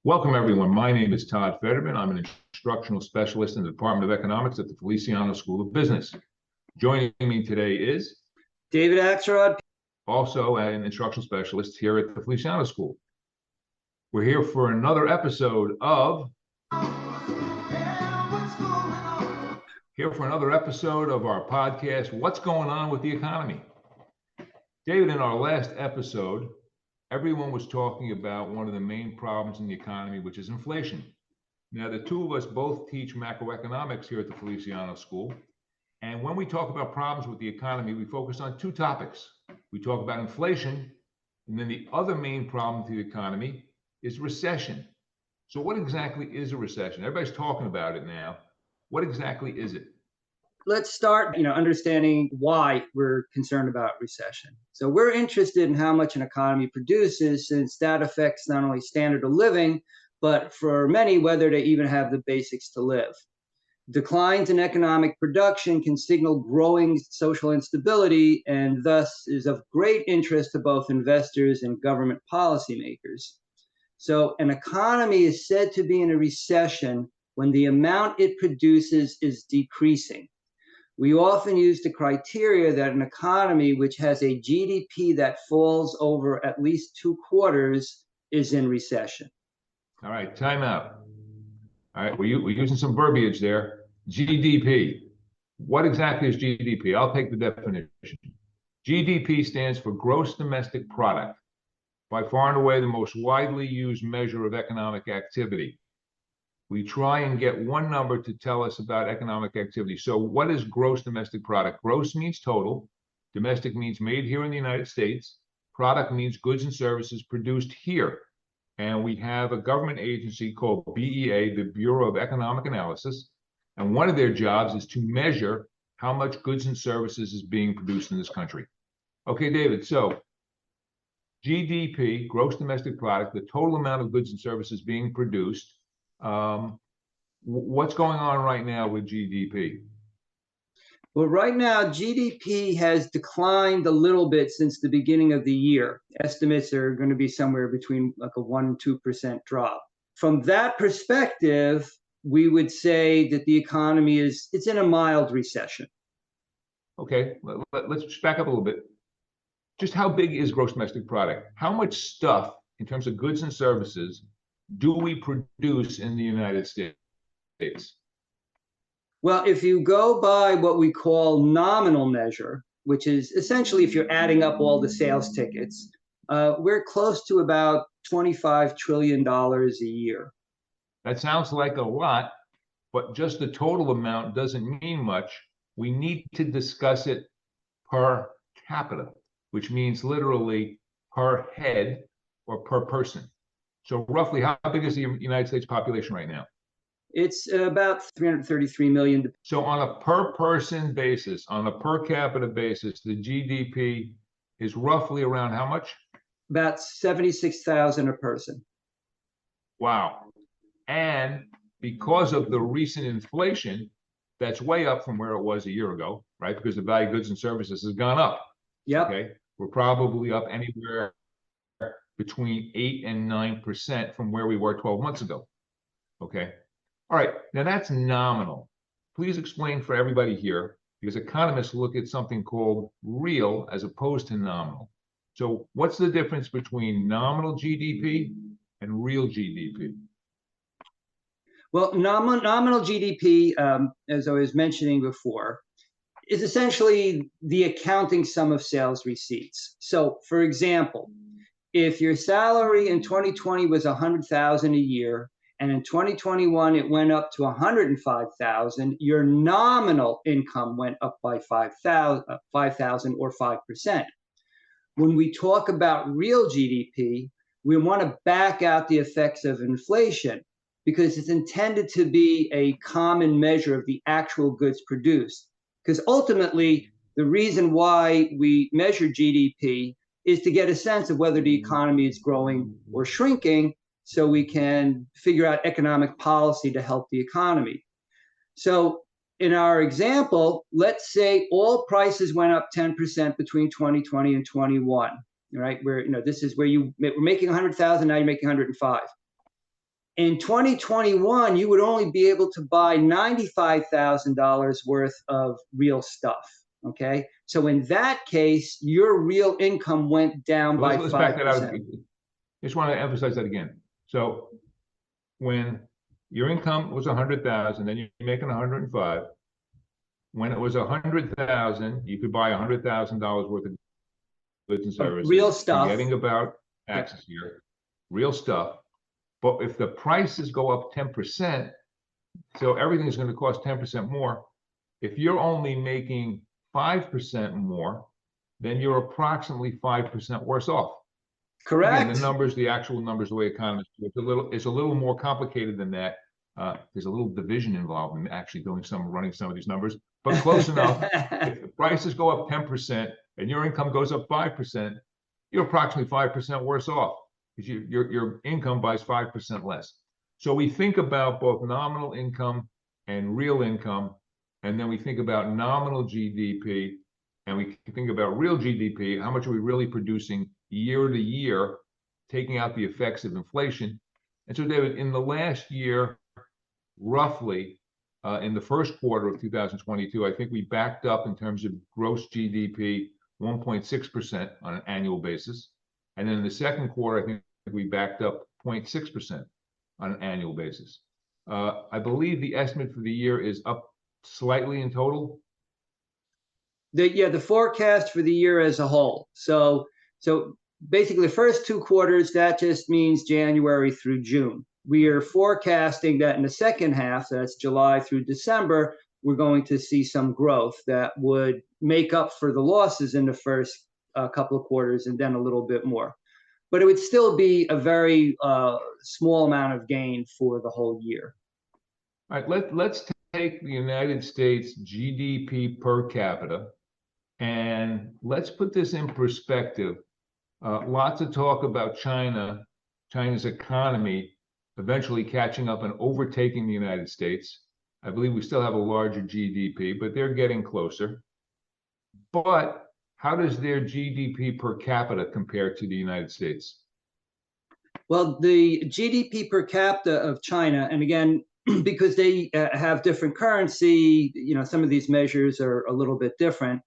Welcome, everyone. My name is Todd Federman. I'm an instructional specialist in the Department of Economics at the Feliciano School of Business. Joining me today is David Axelrod, also an instructional specialist here at the Feliciano School. We're here for another episode of our podcast, What's Going On with the Economy? David, in our last episode, everyone was talking about one of the main problems in the economy, which is inflation. Now, the two of us both teach macroeconomics here at the Feliciano School. And when we talk about problems with the economy, we focus on two topics. We talk about inflation, and then the other main problem to the economy is recession. So what exactly is a recession? Everybody's talking about it now. What exactly is it? Let's start, understanding why we're concerned about recession. So we're interested in how much an economy produces, since that affects not only standard of living, but for many, whether they even have the basics to live. Declines in economic production can signal growing social instability and thus is of great interest to both investors and government policymakers. So an economy is said to be in a recession when the amount it produces is decreasing. We often use the criteria that an economy which has a GDP that falls over at least 2 quarters is in recession. All right, time out. All right, we're using some verbiage there. GDP. What exactly is GDP? I'll take the definition. GDP stands for gross domestic product, by far and away the most widely used measure of economic activity. We try and get one number to tell us about economic activity. So what is gross domestic product? Gross means total. Domestic means made here in the United States. Product means goods and services produced here. And we have a government agency called BEA, the Bureau of Economic Analysis. And one of their jobs is to measure how much goods and services is being produced in this country. Okay, David, so GDP, gross domestic product, the total amount of goods and services being produced. What's going on right now with GDP? Well, right now, GDP has declined a little bit since the beginning of the year. Estimates are going to be somewhere between like a 1% and 2% drop. From that perspective, we would say that the economy it's in a mild recession. Okay, let's just back up a little bit. Just how big is gross domestic product? How much stuff in terms of goods and services do we produce in the United States? Well, if you go by what we call nominal measure, which is essentially if you're adding up all the sales tickets, we're close to about $25 trillion a year. That sounds like a lot, but just the total amount doesn't mean much. We need to discuss it per capita, which means literally per head or per person. So roughly, how big is the United States population right now? It's about 333 million. So on a per person basis, on a per capita basis, the GDP is roughly around how much? About 76,000 a person. Wow. And because of the recent inflation, that's way up from where it was a year ago, right? Because the value of goods and services has gone up. Yep. Okay. We're probably up anywhere between 8 and 9% from where we were 12 months ago. Okay. All right. Now that's nominal. Please explain for everybody here, because economists look at something called real as opposed to nominal. So what's the difference between nominal GDP and real GDP? Well, nominal GDP, as I was mentioning before, is essentially the accounting sum of sales receipts. So, for example, if your salary in 2020 was $100,000 a year, and in 2021 it went up to $105,000, your nominal income went up by $5,000 or 5%. When we talk about real GDP, we want to back out the effects of inflation, because it's intended to be a common measure of the actual goods produced. Because ultimately, the reason why we measure GDP is to get a sense of whether the economy is growing or shrinking, so we can figure out economic policy to help the economy. So in our example, let's say all prices went up 10% between 2020 and 21, right? Where, this is where we're making 100,000, now you're making 105. In 2021, you would only be able to buy $95,000 worth of real stuff. Okay. So in that case, your real income went down by Let's back that out. 5%. I just want to emphasize that again. So when your income was 100,000, then you're making 105. When it was 100,000, you could buy $100,000 worth of goods and services. Real stuff. Forgetting about taxes here, real stuff. But if the prices go up 10%, so everything is going to cost 10% more. If you're only making 5% more, then you're approximately 5% worse off. Correct. Again, the numbers, the actual numbers, the way economists do it's a little more complicated than that. There's a little division involved in actually running some of these numbers, but close enough. If the prices go up 10% and your income goes up 5%, you're approximately 5% worse off because your income buys 5% less. So we think about both nominal income and real income, and then we think about nominal GDP, and we think about real GDP. How much are we really producing year to year, taking out the effects of inflation? And so, David, in the last year, roughly in the first quarter of 2022, I think we backed up in terms of gross GDP 1.6% on an annual basis. And then in the second quarter, I think we backed up 0.6% on an annual basis. I believe the estimate for the year is up slightly in total. The forecast for the year as a whole. So basically the first two quarters, that just means January through June. We are forecasting that in the second half, that's July through December, we're going to see some growth that would make up for the losses in the first couple of quarters and then a little bit more. But it would still be a very small amount of gain for the whole year. All right, let's take the United States GDP per capita, and let's put this in perspective. Lots of talk about China's economy eventually catching up and overtaking the United States. I believe we still have a larger GDP, but they're getting closer. But how does their GDP per capita compare to the United States? Well, the GDP per capita of China, and again, because they have different currency, some of these measures are a little bit different,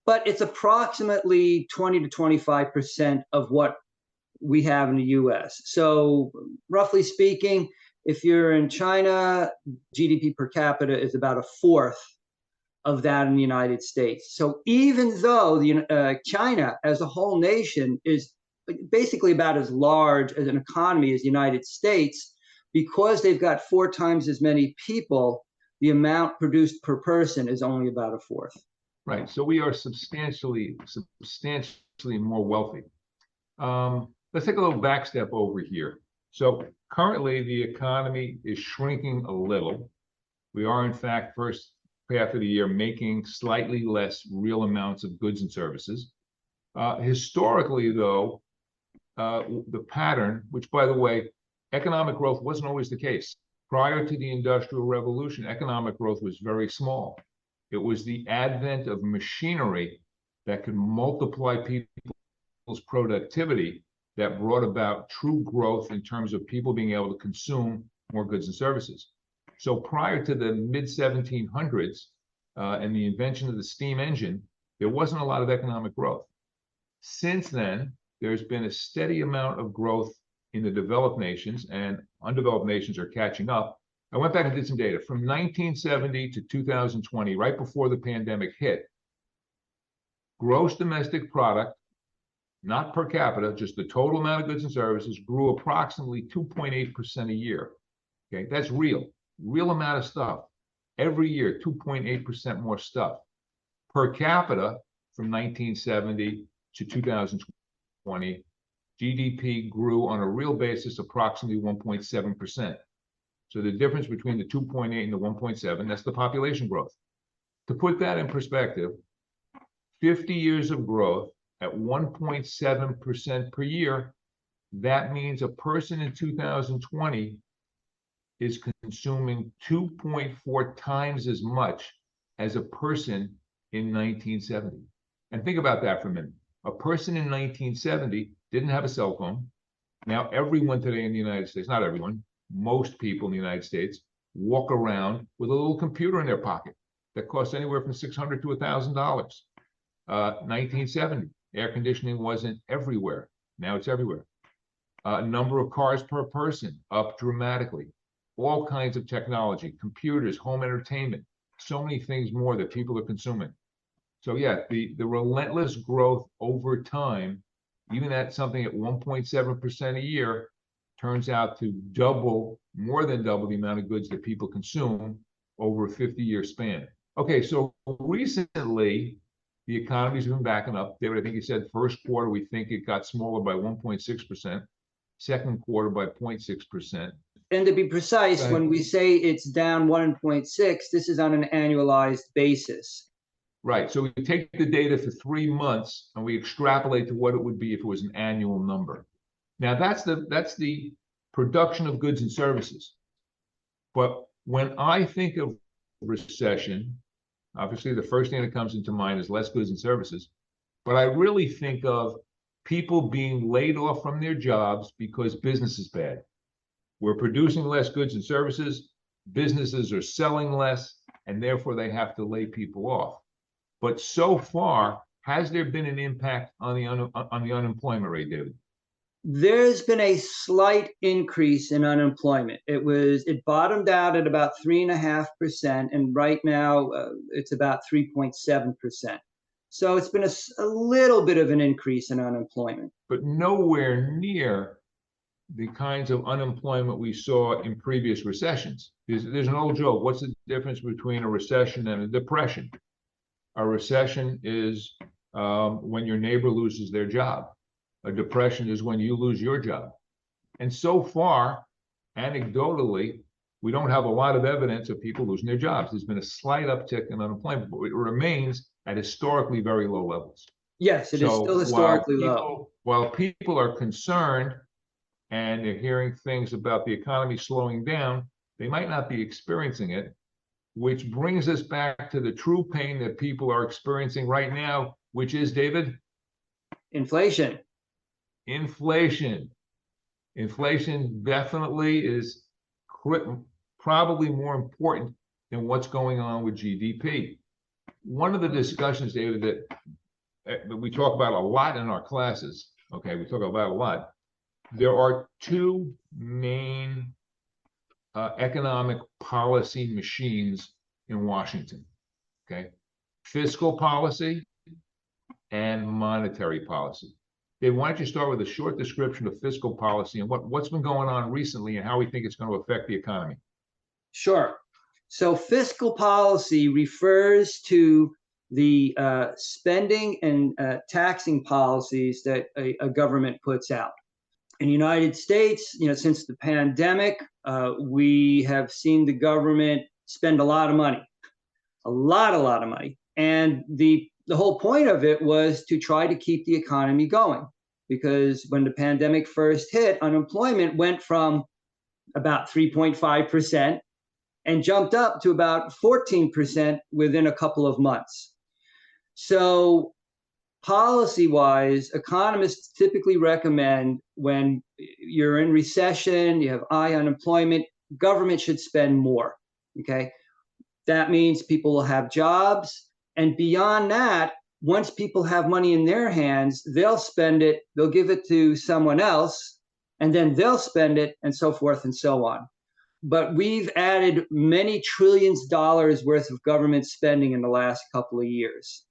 but it's approximately 20 to 25% of what we have in the US. So roughly speaking, if you're in China, GDP per capita is about a fourth of that in the United States. So even though China as a whole nation is basically about as large as an economy as the United States, because they've got 4 times as many people, the amount produced per person is only about a fourth. Right. So we are substantially more wealthy. Let's take a little back step over here. So currently the economy is shrinking a little. We are, in fact, first half of the year making slightly less real amounts of goods and services. Historically, though, the pattern, which, by the way, economic growth wasn't always the case. Prior to the Industrial Revolution, economic growth was very small. It was the advent of machinery that could multiply people's productivity that brought about true growth in terms of people being able to consume more goods and services. So prior to the mid-1700s and the invention of the steam engine, there wasn't a lot of economic growth. Since then, there's been a steady amount of growth in the developed nations, and undeveloped nations are catching up. I went back and did some data. From 1970 to 2020, right before the pandemic hit, gross domestic product, not per capita, just the total amount of goods and services, grew approximately 2.8% a year. Okay, that's real amount of stuff. Every year, 2.8% more stuff. Per capita, from 1970 to 2020, GDP grew on a real basis approximately 1.7%. So the difference between the 2.8 and the 1.7, that's the population growth. To put that in perspective, 50 years of growth at 1.7% per year, that means a person in 2020 is consuming 2.4 times as much as a person in 1970. And think about that for a minute. A person in 1970 didn't have a cell phone. Now everyone today in the United States, not everyone, most people in the United States walk around with a little computer in their pocket that costs anywhere from $600 to $1,000. 1970, air conditioning wasn't everywhere. Now it's everywhere. Number of cars per person up dramatically. All kinds of technology, computers, home entertainment, so many things more that people are consuming. So yeah, the relentless growth over time, even at something at 1.7% a year, turns out to double, more than double the amount of goods that people consume over a 50-year span. Okay, so recently, the economy's been backing up. David, I think you said first quarter, we think it got smaller by 1.6%, second quarter by 0.6%. And to be precise, when we say it's down 1.6, this is on an annualized basis. Right. So we take the data for 3 months and we extrapolate to what it would be if it was an annual number. Now that's the production of goods and services. But when I think of recession, obviously the first thing that comes into mind is less goods and services. But I really think of people being laid off from their jobs because business is bad. We're producing less goods and services, businesses are selling less, and therefore they have to lay people off. But so far, has there been an impact on the unemployment rate, David? There's been a slight increase in unemployment. It bottomed out at about 3.5%, and right now it's about 3.7%. So it's been a little bit of an increase in unemployment. But nowhere near the kinds of unemployment we saw in previous recessions. There's an old joke. What's the difference between a recession and a depression? A recession is when your neighbor loses their job. A depression is when you lose your job. And so far, anecdotally, we don't have a lot of evidence of people losing their jobs. There's been a slight uptick in unemployment, but it remains at historically very low levels. Yes, it is still historically low. While people are concerned and they're hearing things about the economy slowing down, they might not be experiencing it, which brings us back to the true pain that people are experiencing right now, which is, David? Inflation. Inflation. Inflation definitely is probably more important than what's going on with GDP. One of the discussions, David, that we talk about a lot in our classes, okay, we talk about a lot. There are two main economic policy machines in Washington, okay? Fiscal policy and monetary policy. Dave, why don't you start with a short description of fiscal policy and what's been going on recently and how we think it's going to affect the economy? Sure. So fiscal policy refers to the spending and taxing policies that a government puts out. In the United States, since the pandemic, we have seen the government spend a lot of money, a lot of money. And the whole point of it was to try to keep the economy going, because when the pandemic first hit, unemployment went from about 3.5% and jumped up to about 14% within a couple of months. So policy-wise, economists typically recommend when you're in recession, you have high unemployment, government should spend more, okay? That means people will have jobs. And beyond that, once people have money in their hands, they'll spend it, they'll give it to someone else, and then they'll spend it, and so forth and so on. But we've added many trillions of dollars worth of government spending in the last couple of years.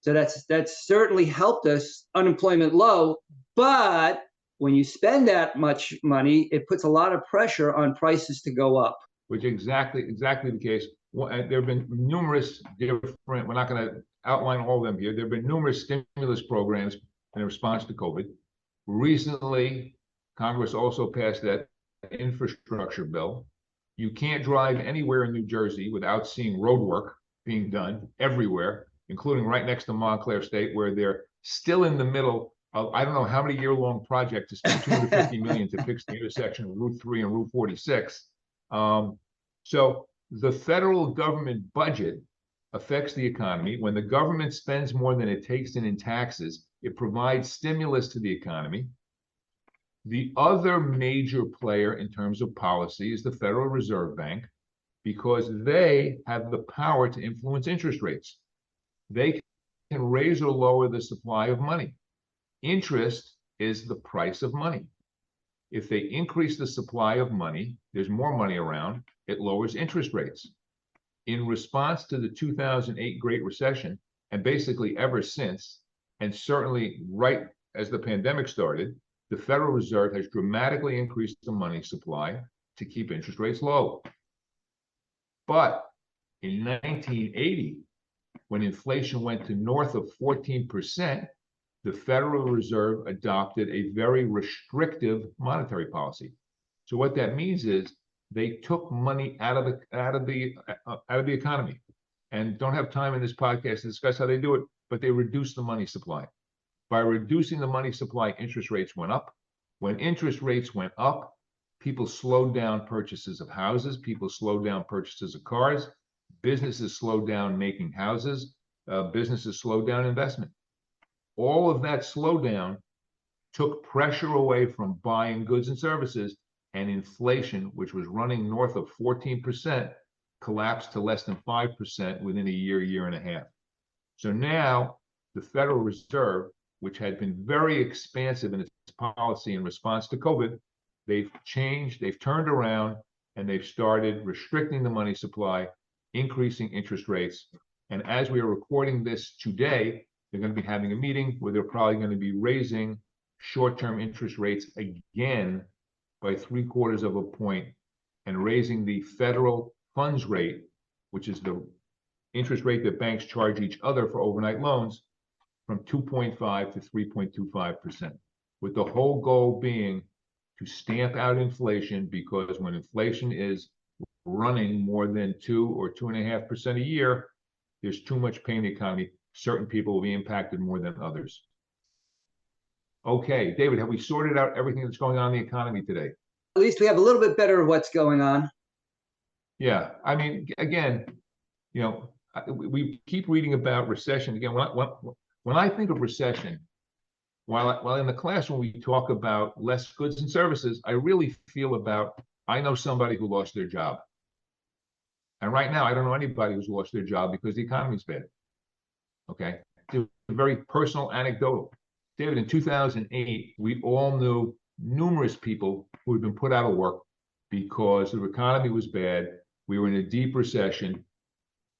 So that's certainly helped us, unemployment low, but when you spend that much money, it puts a lot of pressure on prices to go up. Which is exactly the case. There have been numerous different, we're not going to outline all of them here. There have been numerous stimulus programs in response to COVID. Recently, Congress also passed that infrastructure bill. You can't drive anywhere in New Jersey without seeing road work being done everywhere, including right next to Montclair State, where they're still in the middle of, I don't know how many year-long project to spend $250 million to fix the intersection of Route 3 and Route 46. So the federal government budget affects the economy. When the government spends more than it takes in taxes, it provides stimulus to the economy. The other major player in terms of policy is the Federal Reserve Bank, because they have the power to influence interest rates. They can raise or lower the supply of money. Interest is the price of money. If they increase the supply of money, there's more money around, it lowers interest rates. In response to the 2008 Great Recession, and basically ever since, and certainly right as the pandemic started, the Federal Reserve has dramatically increased the money supply to keep interest rates low. But in 1980, when inflation went to north of 14%, the Federal Reserve adopted a very restrictive monetary policy. So what that means is they took money out of the economy. And don't have time in this podcast to discuss how they do it, but they reduced the money supply. By reducing the money supply, interest rates went up. When interest rates went up, people slowed down purchases of houses, people slowed down purchases of cars, businesses slowed down making houses, businesses slowed down investment. All of that slowdown took pressure away from buying goods and services, and inflation, which was running north of 14%, collapsed to less than 5% within a year, year and a half. So now the Federal Reserve, which had been very expansive in its policy in response to COVID, they've changed, they've turned around, and they've started restricting the money supply, increasing interest rates. And as we are recording this today, they're going to be having a meeting where they're probably going to be raising short-term interest rates again by 3/4 of a point, and raising the federal funds rate, which is the interest rate that banks charge each other for overnight loans, from 2.5 to 3.25%, with the whole goal being to stamp out inflation, because when inflation is running more than 2 or 2.5% a year, there's too much pain in the economy. Certain people will be impacted more than others. Okay, David, have we sorted out everything that's going on in the economy today? At least we have a little bit better of what's going on. Yeah, I mean, again, you know, we keep reading about recession. Again, when I think of recession, while in the classroom we talk about less goods and services, I really feel about, I know somebody who lost their job. And right now, I don't know anybody who's lost their job because the economy's bad. Okay, it's a very personal anecdotal. David, in 2008, we all knew numerous people who had been put out of work because the economy was bad. We were in a deep recession.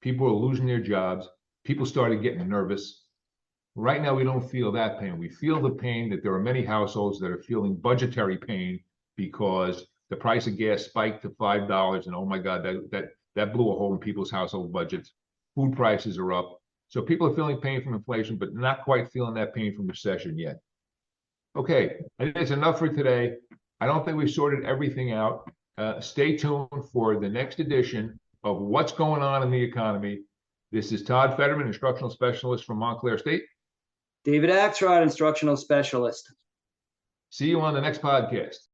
People were losing their jobs. People started getting nervous. Right now, we don't feel that pain. We feel the pain that there are many households that are feeling budgetary pain because the price of gas spiked to $5, and oh my God, that blew a hole in people's household budgets. Food prices are up. So people are feeling pain from inflation, but not quite feeling that pain from recession yet. Okay, I think that's enough for today. I don't think we've sorted everything out. Stay tuned for the next edition of What's Going On in the Economy. This is Todd Federman, Instructional Specialist from Montclair State. David Axelrod, Instructional Specialist. See you on the next podcast.